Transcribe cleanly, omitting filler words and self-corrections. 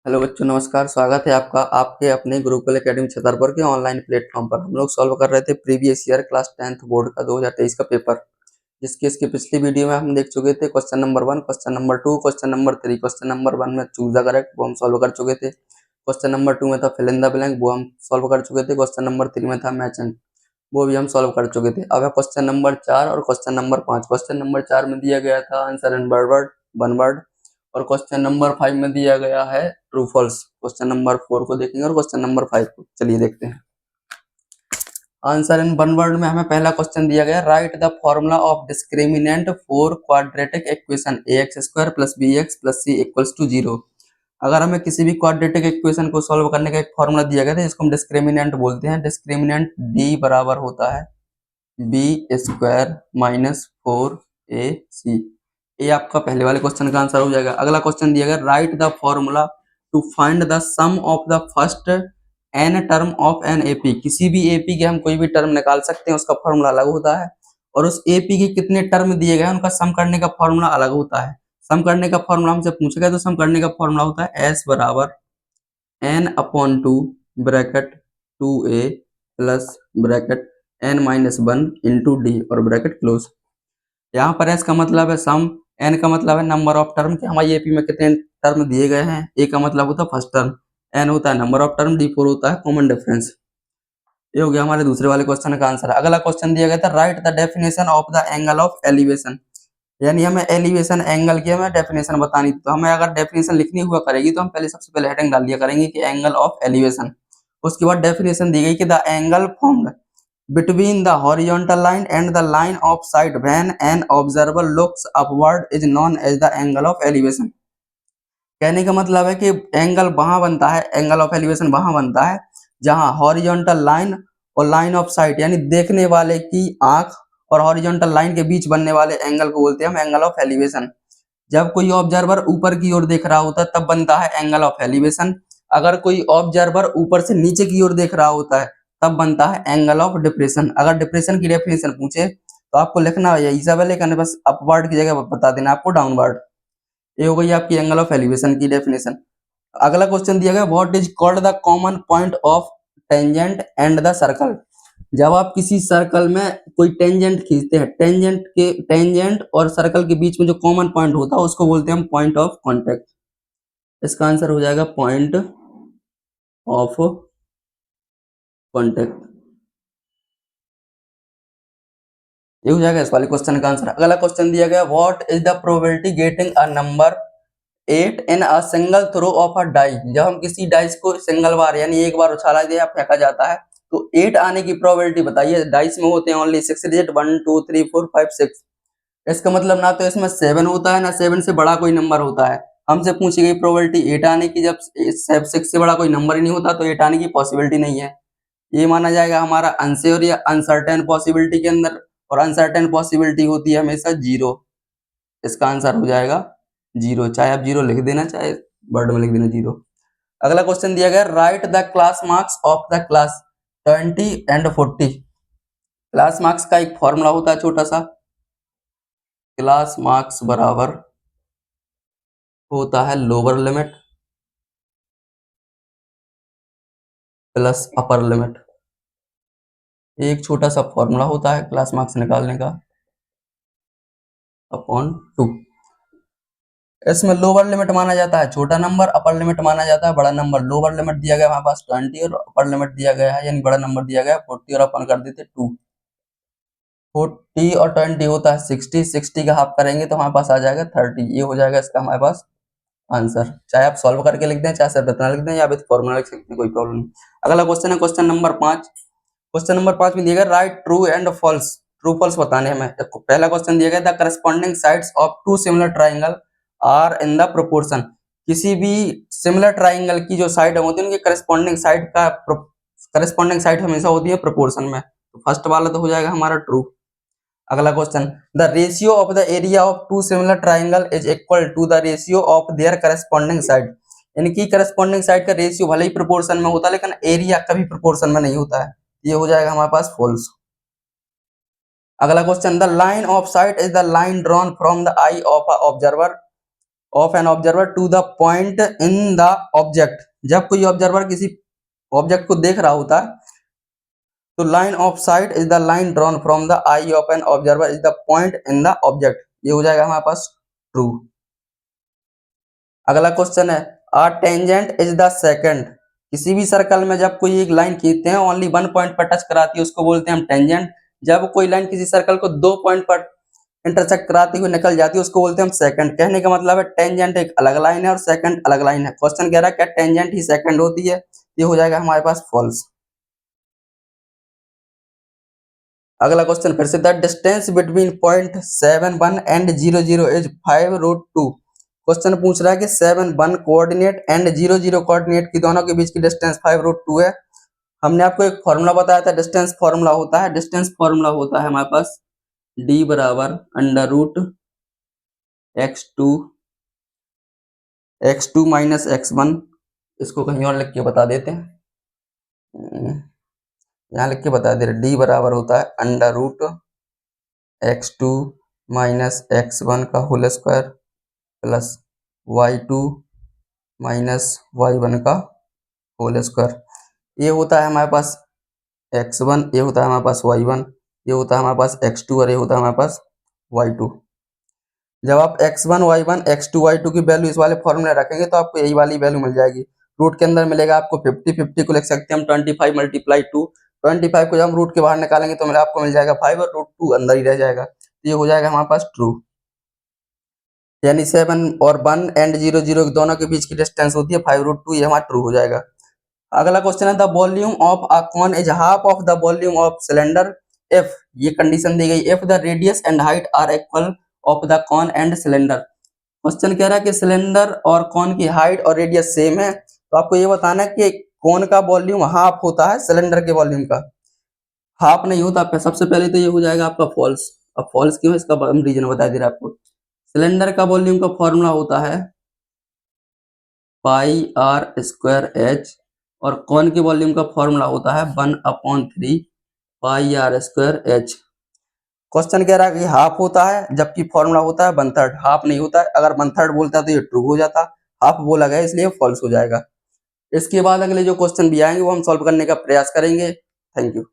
Hello बच्चों, नमस्कार। स्वागत है आपका आपके अपने गुरुकुल एकेडमी छतरपुर के ऑनलाइन प्लेटफॉर्म पर। हम लोग सॉल्व कर रहे थे previous year class 10th board का 2023 का पेपर, जिसकी इसकी पिछली वीडियो में हम देख चुके थे question number 1, question number 2, question number 3। Question number 1 में चूज द करेक्ट, वो हम सॉल्व कर चुके थे। क्वेश्चन नंबर 2 में था फिल इन द ब्लैंक, वो हम सॉल्व कर चुके थे। क्वेश्चन नंबर 3 में था मैच एंड, वो भी हम सॉल्व कर चुके थे। अब है क्वेश्चन नंबर 4 और क्वेश्चन नंबर 5। क्वेश्चन नंबर 4 में दिया गया था आंसर इन वन वर्ड, और क्वेश्चन नंबर 5 में दिया गया है ट्रू फॉल्स। क्वेश्चन नंबर 4 को देखेंगे और क्वेश्चन नंबर 5 को। चलिए देखते हैं। आंसर इन वन वर्ड में हमें पहला क्वेश्चन दिया गया, write the formula of discriminant for quadratic equation ax square plus bx plus c equals to 0। अगर हमें किसी भी क्वाड्रेटिक इक्वेशन को सॉल्व करने का एक फॉर्मूला दिया गया था, जिसको हम डिस्क्रिमिनेंट बोलते हैं। डिस्क्रिमिनेंट d बराबर होता है b स्क्वायर माइनस 4ac। ये आपका पहले वाले क्वेश्चन का आंसर हो जाएगा। अगला क्वेश्चन दिया गया, write the formula to find the sum of the first n term of an AP. किसी भी एपी के हम कोई भी टर्म निकाल सकते हैं, उसका फॉर्मूला अलग होता है, और उस एपी के कितने टर्म दिए गए हैं उनका सम करने का फॉर्मूला अलग होता है। सम करने का फॉर्मूला हमसे पूछा गया, तो सम करने का फॉर्मूला होता है एस बराबर n upon two bracket 2a plus bracket n minus 1 into d और ब्रैकेट क्लोज। यहाँ पर एस का मतलब है सम, एन का मतलब है नंबर ऑफ टर्म कि हमारी एपी में कितने टर्म दिए गए हैं। ए का मतलब होता है फर्स्ट टर्म, एन होता है नंबर ऑफ टर्म, डी 4 होता है कॉमन डिफरेंस। ये हो गया हमारे दूसरे वाले क्वेश्चन का आंसर। अगला क्वेश्चन दिया गया था, right the definition of the angle of elevation. यानी हमें एलिवेशन एंगल की हमें डेफिनेशन बतानी थी। तो हमें अगर डेफिनेशन लिखनी हुआ करेगी तो हम पहले सबसे पहले हेडिंग डाल दिया करेंगे कि एंगल ऑफ एलिवेशन। उसके बाद डेफिनेशन दी गई कि the angle formed between the horizontal line and the line of sight when an observer looks upward is known as the angle of elevation। कहने का मतलब है कि एंगल वहां बनता है, एंगल ऑफ एलिवेशन वहां बनता है जहां हॉरिजॉन्टल लाइन और लाइन ऑफ साइट यानी देखने वाले की आंख और हॉरिजॉन्टल लाइन के बीच बनने वाले एंगल को बोलते हैं हम एंगल ऑफ एलिवेशन। जब कोई ऑब्जर्वर ऊपर की ओर देख रहा होता है तब बनता है एंगल ऑफ एलिवेशन। अगर कोई ऑब्जर्वर ऊपर से नीचे की ओर देख रहा होता है तब बनता है एंगल ऑफ डिप्रेशन। अगर डिप्रेशन की डेफिनेशन पूछे तो आपको लिखना है यही सब है, लेकिन बस अपवर्ड की जगह बता देना आपको डाउनवर्ड। ये हो गई आपकी एंगल ऑफ एलिवेशन की डेफिनेशन। अगला क्वेश्चन दिया गया, what is called the common point of tangent and the circle. जब आप किसी सर्कल में कोई टेंजेंट खींचते हैं, टेंजेंट और सर्कल के बीच में जो कॉमन पॉइंट होता है उसको बोलते हैं हम पॉइंट ऑफ कांटेक्ट। इसका आंसर हो जाएगा पॉइंट ऑफ कांटेक्ट। ये हो जाएगा इस वाले क्वेश्चन का आंसर। अगला क्वेश्चन दिया गया, what is the probability getting a number 8 in a single throw of a die. जब हम किसी डाइस को सिंगल बार यानी एक बार उछाला दिया फेंका जाता है तो 8 आने की प्रोबेबिलिटी बताइए। डाइस में होते हैं ओनली 6 डिजिट, 1 2 3 4 5 6। इसका मतलब ना तो इसमें 7 होता है ना 7 से बड़ा कोई नंबर होता है। हमसे पूछी गई प्रोबेबिलिटी 8 आने की, जब 6 से बड़ा कोई नंबर ही नहीं होता तो 8 आने की पॉसिबिलिटी नहीं है। ये माना जाएगा हमारा अनश्योर या अनसर्टेन पॉसिबिलिटी के अंदर, और अनसर्टेन पॉसिबिलिटी होती है हमेशा 0। इसका आंसर हो जाएगा 0, चाहे आप 0 लिख देना चाहे वर्ड में लिख देना 0। अगला क्वेश्चन दिया गया, write the class marks of the class 20 and 40। Class marks का एक फॉर्मूला होता है छोटा सा, क्लास मार्क्स बराबर होता है lower limit plus upper limit. एक छोटा सा फॉर्मूला होता है क्लास मार्क्स निकालने का, अपॉन 2। इसमें लोअर लिमिट माना जाता है छोटा नंबर, अपर लिमिट माना जाता है बड़ा नंबर। लोअर लिमिट दिया गया हमारे पास 20 और अपर लिमिट दिया गया है यानी बड़ा नंबर दिया गया 40 और अपन कर देते 2। 40 और 20 होता है 60, 60 का हाफ करेंगे तो हमारे पास आ जाएगा 30। ये हो जाएगा इसका हमारे पास आंसर। चाहे आप सॉल्व करके लिख दें, चाहे सिर्फ इतना लिख दें, या विद फॉर्मूला लिख सकते हैं, कोई प्रॉब्लम नहीं। अगला क्वेश्चन है क्वेश्चन नंबर 5। क्वेश्चन नंबर 5 में दिया गया, write true and false. True false बताने हमें। पहला क्वेश्चन दिया गया, the corresponding sides of two similar triangle are in the proportion. किसी भी सिमिलर ट्राइंगल की जो साइड होती है उनके करस्पॉन्डिंग साइड हमेशा होती है प्रोपोर्शन में। तो फर्स्ट वाला तो हो जाएगा हमारा ट्रू। अगला question, the ratio of the area of two similar triangle is equal to the ratio of their corresponding side. इनकी करस्पॉन्डिंग साइड का रेशियो भले ही प्रोपोर्शन में होता है लेकिन एरिया कभी प्रोपोर्शन में नहीं होता है। ये हो जाएगा हमारे पास फॉल्स। अगला question, the line of sight is the line drawn from the eye of a observer. Of an observer to the point in the object, जब कोई ऑब्जर्वर किसी ऑब्जेक्ट को देख रहा होता है तो line of sight is the line drawn from the eye of an observer is the point in the object, ये हो जाएगा हमारे पास ट्रू। अगला क्वेश्चन है a tangent is the second, किसी भी सर्कल में जब कोई एक लाइन खींचते हैं ओनली वन पॉइंट पर टच कराती है उसको बोलते हैं हम टेंजेंट, जब कोई लाइन किसी सर्कल को दो पॉइंट पर इंटरसेक्ट कराती हुई निकल जाती है उसको बोलते हैं हम सेकंड। कहने का मतलब है टेंजेंट एक अलग लाइन है और सेकंड अलग लाइन है। क्वेश्चन कह रहा है क्या टेंजेंट ही सेकंड होती है, ये हो जाएगा हमारे पास फॉल्स। अगला क्वेश्चन फिर से the distance between point 7 1 and 0 0 is 5√2। Question पूछ रहा है कि 7 1 कोऑर्डिनेट एंड 0 0 कोऑर्डिनेट की दोनों के बीच की डिस्टेंस 5√2 है। हमने आपको एक फॉर्मूला बताया था, डिस्टेंस फॉर्मूला होता है, डिस्टेंस फॉर्मूला होता है हमारे पास d बराबर √x2 माइनस x1। इसको कहीं और लिख के बता देते हैं, यहाँ लिख के बता दे रहे, d बराबर होता है √x2 माइनस x1 का whole square plus y2 minus y1 का होल स्क्वायर। ये होता है हमारे पास x1, ये होता है हमारे पास y1, ये होता है हमारे पास x2 और ये होता है हमारे पास y2। जब आप x1 y1 x2 y2 की वैल्यू इस वाले फॉर्मूले रखेंगे तो आपको यही वाली वैल्यू मिल जाएगी। रूट के अंदर मिलेगा आपको 50, 50 को लिख सकते हैं हम 25 मल्टीप्लाई 2, 25 को जब हम रूट के बाहर निकालेंगे तो आपको मिल जाएगा 5 और √2 अंदर ही रह जाएगा, तो ये हो जाएगा हमारे पास ट्रू। यानी 7 और 1 एंड 0 0 दोनों के बीच की डिस्टेंस होती है 5√2, ये हमारा ट्रू हो जाएगा। अगला क्वेश्चन है the volume of a cone is half of the volume of cylinder if, ये कंडीशन दी गई if the radius and height are equal of the cone and cylinder. Question कह रहा है कि सिलेंडर और कॉन की हाइट और रेडियस सेम है, तो आपको ये बताना है कि कॉन का वॉल्यूम हाफ होता है सिलेंडर के वॉल्यूम का, हाफ नहीं होता। सबसे पहले तो ये हो जाएगा आपका फॉल्स। अब फॉल्स क्यों है इसका हम रीजन बता दे रहे आपको। सिलेंडर का वॉल्यूम का फॉर्मूला होता है πr² और कॉन के वॉल्यूम का फॉर्मूला होता है 1/3 πr²h। क्वेश्चन कह रहा है कि हाफ होता है जबकि फॉर्मूला होता है 1/3, हाफ नहीं होता है। अगर 1/3 बोलता तो ये ट्रू हो जाता, हाफ बोला गया इसलिए फॉल्स हो जाएगा। इसके बाद अगले जो क्वेश्चन भी आएंगे वो हम सॉल्व करने का प्रयास करेंगे। Thank you.